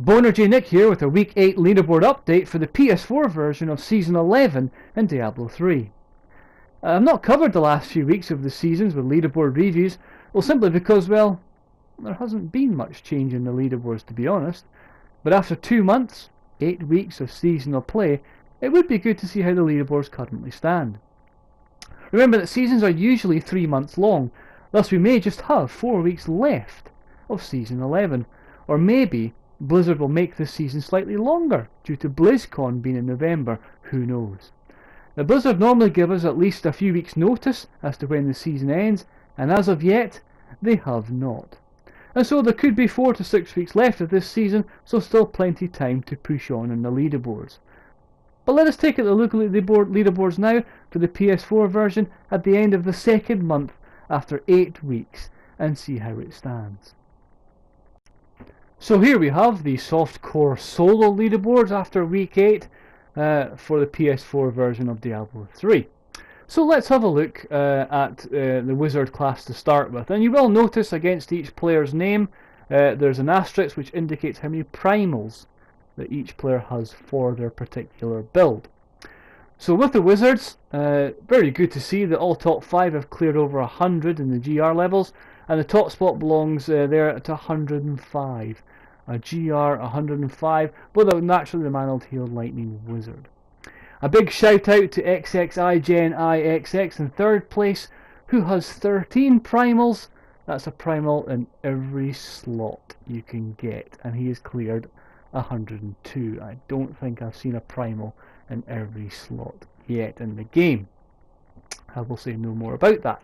homerjnick here with a Week 8 leaderboard update for the PS4 version of Season 11 in Diablo 3. I've not covered the last few weeks of the seasons with leaderboard reviews, well simply because, well, there hasn't been much change in the leaderboards to be honest, but after 2 months, 8 weeks of seasonal play, it would be good to see how the leaderboards currently stand. Remember that seasons are usually 3 months long, thus we may just have 4 weeks left of Season 11, or maybe Blizzard will make this season slightly longer due to BlizzCon being in November, who knows. Now, Blizzard normally give us at least a few weeks notice as to when the season ends, and as of yet, they have not. And so there could be 4 to 6 weeks left of this season, so still plenty time to push on in the leaderboards. But let us take a look at the leaderboards now for the PS4 version at the end of the second month after 8 weeks and see how it stands. So here we have the softcore solo leaderboards after week 8 for the PS4 version of Diablo 3. So let's have a look at the wizard class to start with, and you will notice against each player's name there's an asterisk which indicates how many primals that each player has for their particular build. So with the wizards, very good to see that all top 5 have cleared over 100 in the GR levels, and the top spot belongs there at 105. A GR 105, but naturally the Mantled Lightning Wizard. A big shout out to XXIGenIXX in third place, who has 13 primals. That's a primal in every slot you can get, and he has cleared 102. I don't think I've seen a primal in every slot yet in the game. I will say no more about that.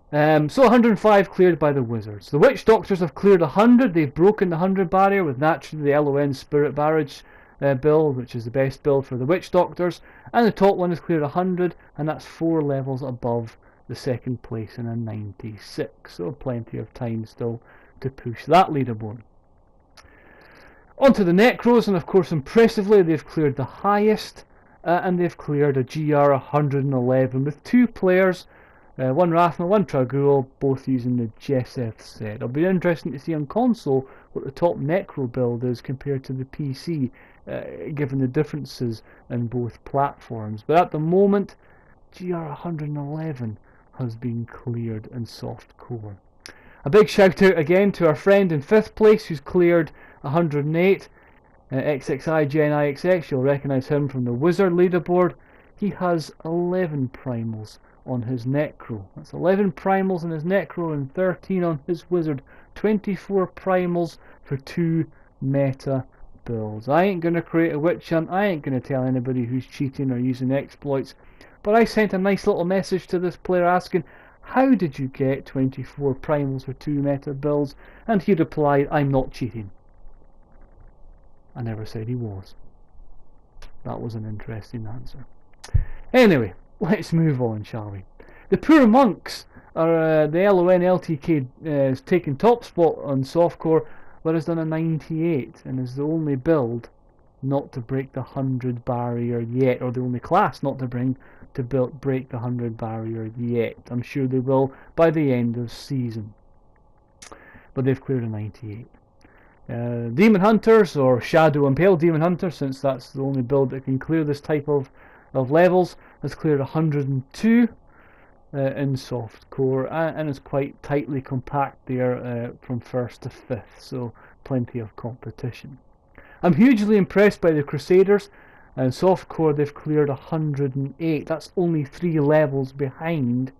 So 105 cleared by the wizards. The witch doctors have cleared 100. They've broken the 100 barrier with naturally the LON Spirit Barrage build, which is the best build for the witch doctors. And the top one has cleared 100, and that's 4 levels above the second place in a 96. So plenty of time still to push that leaderboard. On to the Necros, and of course impressively they've cleared the highest, and they've cleared a GR 111 with 2 players. One Rathma, one Tragul, both using the Jeseth set. It'll be interesting to see on console what the top Necro build is compared to the PC, given the differences in both platforms. But at the moment, GR 111 has been cleared in softcore. A big shout out again to our friend in 5th place who's cleared 108, XXIGenIXX. You'll recognise him from the Wizard leaderboard. He has 11 primals on his Necro. That's 11 primals on his Necro and 13 on his Wizard. 24 primals for 2 meta builds. I ain't going to create a witch hunt. I ain't going to tell anybody who's cheating or using exploits. But I sent a nice little message to this player asking, how did you get 24 primals for 2 meta builds? And he replied, I'm not cheating. I never said he was. That was an interesting answer. Anyway, let's move on, shall we? The poor monks are the LON LTK is taking top spot on softcore, but has done a 98 and is the only build not to break the 100 barrier yet, or the only class not to break the 100 barrier yet. I'm sure they will by the end of season, but they've cleared a 98. Demon Hunters, or Shadow Impale Demon Hunter, since that's the only build that can clear this type of levels, has cleared 102 in softcore, and is quite tightly compact there from 1st to 5th, so plenty of competition. I'm hugely impressed by the Crusaders. In softcore they've cleared 108. That's only 3 levels behind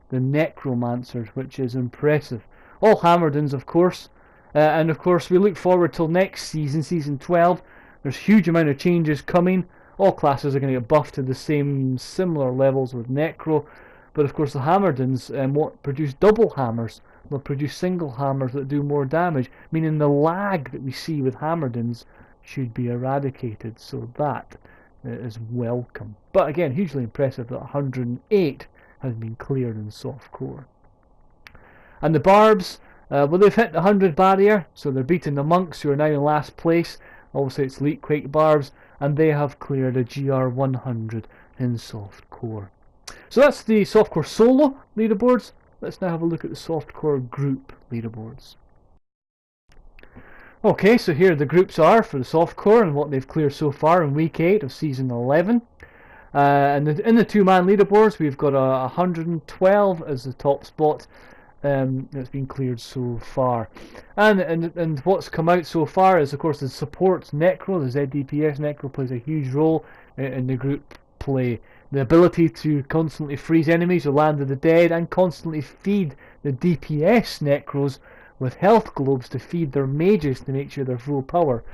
the Necromancers, which is impressive. All Hammerdens, of course, and of course we look forward till next season, season 12. There's a huge amount of changes coming. All classes are going to get buffed to the similar levels with Necro, but of course the Hammerdens won't produce double hammers. They'll produce single hammers that do more damage, meaning the lag that we see with Hammerdens should be eradicated, so that is welcome. But again, hugely impressive that 108 has been cleared in softcore. And the Barbs, well, they've hit the 100 barrier, so they're beating the Monks, who are now in last place. Obviously it's Leetquake Barbs, and they have cleared a GR 100 in softcore. So that's the softcore solo leaderboards. Let's now have a look at the softcore group leaderboards. Okay, so here the groups are for the softcore and what they've cleared so far in week 8 of season 11. And in the two-man leaderboards, we've got 112 as the top spot that's been cleared so far. And what's come out so far is, of course, the support Necro, the ZDPS Necro plays a huge role in the group play. The ability to constantly freeze enemies or Land of the Dead and constantly feed the DPS Necros with health globes to feed their mages to make sure they're full power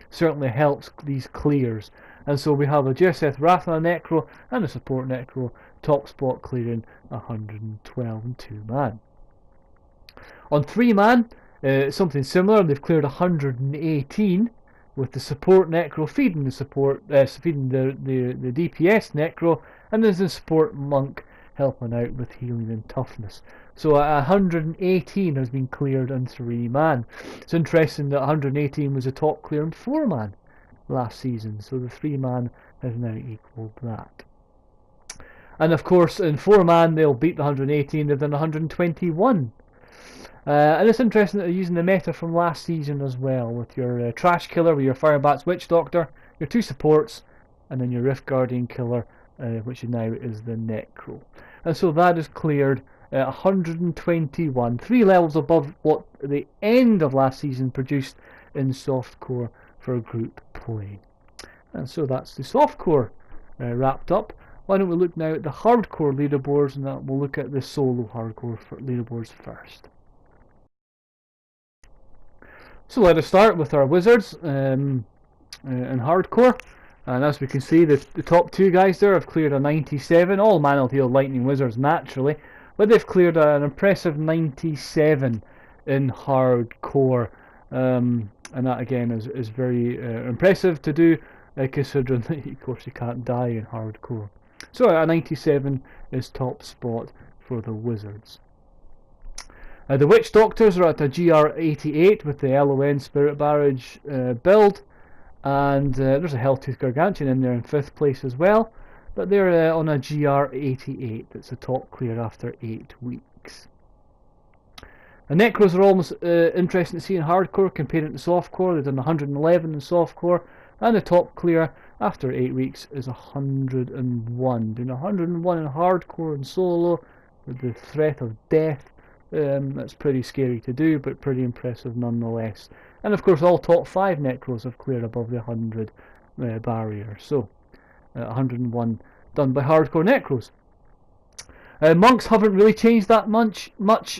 certainly helps these clears. And so we have a Jeseth Rathna Necro and a support Necro top spot clearing 112 and 2-man. On 3-man, something similar. They've cleared 118 with the support Necro feeding the support, feeding the DPS Necro, and there's the support monk helping out with healing and toughness. So 118 has been cleared on 3-man. It's interesting that 118 was a top clear in 4-man last season, so the 3-man has now equalled that. And of course in 4-man they'll beat the 118, they've done 121. And it's interesting that they're using the meta from last season as well, with your Trash Killer, with your Firebat's Witch Doctor, your 2 supports, and then your Rift Guardian Killer, which now is the Necro. And so that is cleared 121, 3 levels above what the end of last season produced in softcore for group play. And so that's the softcore wrapped up. Why don't we look now at the hardcore leaderboards, and we'll look at the solo hardcore leaderboards first. So let us start with our wizards in hardcore, and as we can see, the top 2 guys there have cleared a 97, all Manaltheal Lightning Wizards naturally, but they've cleared an impressive 97 in hardcore, and that again is very impressive to do, considering that of course you can't die in hardcore. So a 97 is top spot for the wizards. The Witch Doctors are at a GR88 with the LON Spirit Barrage build, and there's a Helltooth Gargantuan in there in 5th place as well, but they're on a GR88. It's a top clear after 8 weeks. The Necros are almost interesting to see in hardcore compared to softcore. They've done 111 in softcore, and the top clear after 8 weeks is 101. Doing 101 in hardcore and solo with the threat of death. That's pretty scary to do, but pretty impressive nonetheless. And of course all top 5 Necros have cleared above the 100 barrier. So 101 done by hardcore Necros. Monks haven't really changed that much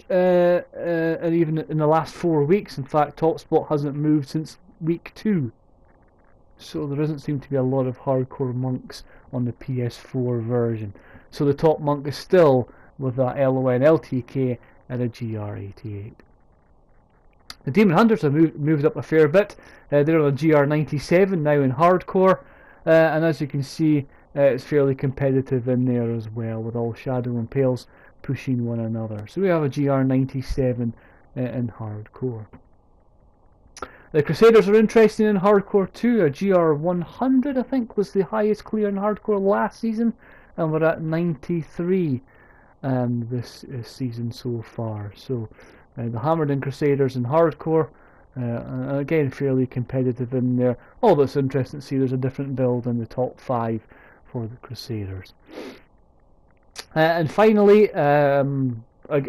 and even in the last 4 weeks. In fact, top spot hasn't moved since week 2. So there doesn't seem to be a lot of hardcore monks on the PS4 version. So the top monk is still with that LON LTK at a GR88. The Demon Hunters have moved up a fair bit. They're on a GR97 now in hardcore, and as you can see, it's fairly competitive in there as well, with all Shadow and Pales pushing one another. So we have a GR97 in hardcore. The Crusaders are interesting in hardcore too. A GR100 I think was the highest clear in hardcore last season, and we're at 93 this season so far. So the Hammered Crusaders in hardcore, again fairly competitive in there. Oh, that's interesting to see there's a different build in the top 5 for the Crusaders. And finally,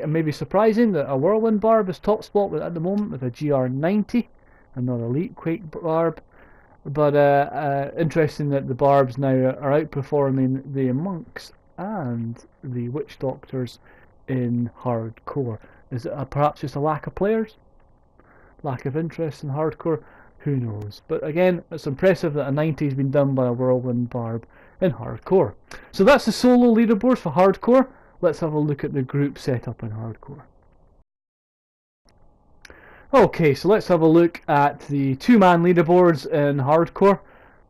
maybe surprising that a Whirlwind Barb is top spot at the moment with a GR90, another Elite Quake Barb. But interesting that the Barbs now are outperforming the Monks and the Witch Doctors in hardcore. Is it perhaps just a lack of players? Lack of interest in hardcore? Who knows? But again, it's impressive that a 90 has been done by a Whirlwind Barb in hardcore. So that's the solo leaderboards for hardcore. Let's have a look at the group setup in hardcore. Okay, so let's have a look at the 2-man leaderboards in hardcore.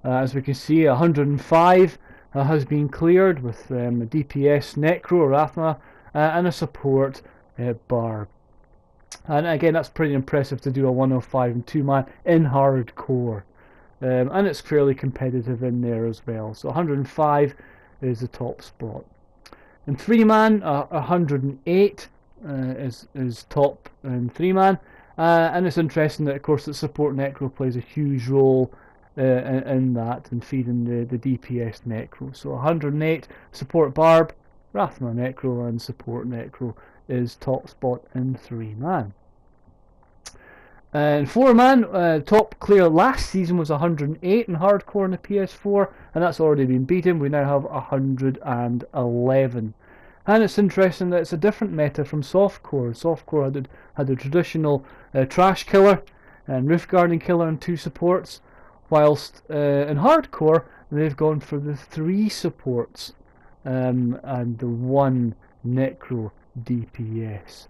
As we can see, 105 has been cleared with a DPS Necro, Rathna, and a support Barb. And again, that's pretty impressive to do a 105 and 2-man in hardcore. And it's fairly competitive in there as well. So 105 is the top spot. In 3-man, 108 is top in 3-man. And it's interesting that, of course, that support necro plays a huge role in that and feeding the DPS necro. So 108 support barb, Rathma necro, and support necro is top spot in 3-man. And 4-man, top clear last season was 108 in hardcore on the PS4, and that's already been beaten. We now have 111. And it's interesting that it's a different meta from softcore. Softcore had a traditional trash killer and roof guarding killer and 2 supports, whilst in hardcore they've gone for the 3 supports and the 1 necro DPS.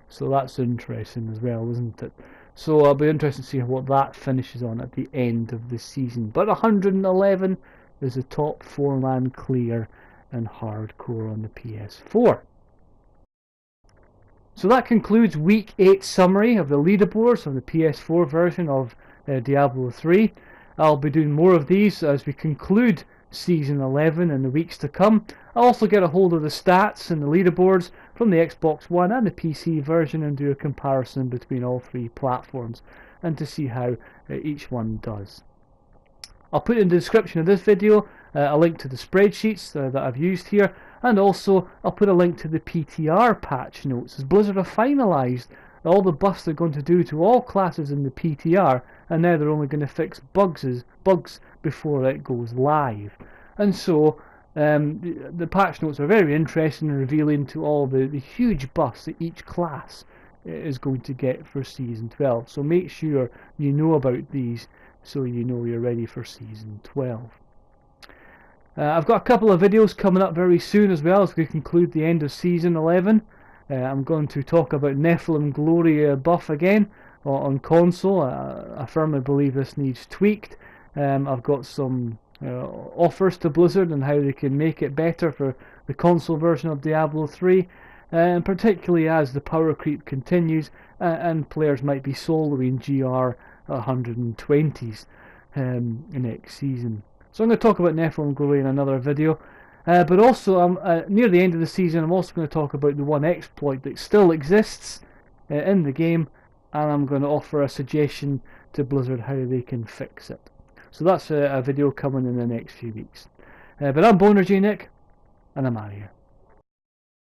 So that's interesting as well, isn't it? So I'll be interested to see what that finishes on at the end of the season. But 111 is the top 4-man clear in hardcore on the PS4. So that concludes week 8 summary of the leaderboards of the PS4 version of Diablo 3. I'll be doing more of these as we conclude Season 11 in the weeks to come. I'll also get a hold of the stats and the leaderboards from the Xbox One and the PC version and do a comparison between all 3 platforms and to see how each one does. I'll put in the description of this video a link to the spreadsheets that I've used here, and also I'll put a link to the PTR patch notes, as Blizzard have finalized all the buffs they're going to do to all classes in the PTR, and now they're only going to fix bugs before it goes live. And so the patch notes are very interesting and revealing to all the huge buffs that each class is going to get for Season 12. So make sure you know about these so you know you're ready for Season 12. I've got a couple of videos coming up very soon as well as we conclude the end of Season 11. I'm going to talk about Nephilim Glory buff again on console. I firmly believe this needs tweaked. I've got some offers to Blizzard and how they can make it better for the console version of Diablo 3, and particularly as the power creep continues and players might be soloing GR 120s next season. So I'm going to talk about Nephilim Glory in another video. But also, near the end of the season, I'm also going to talk about the one exploit that still exists in the game, and I'm going to offer a suggestion to Blizzard how they can fix it. So that's a video coming in the next few weeks. But I'm homerjnick, and I'm out of here.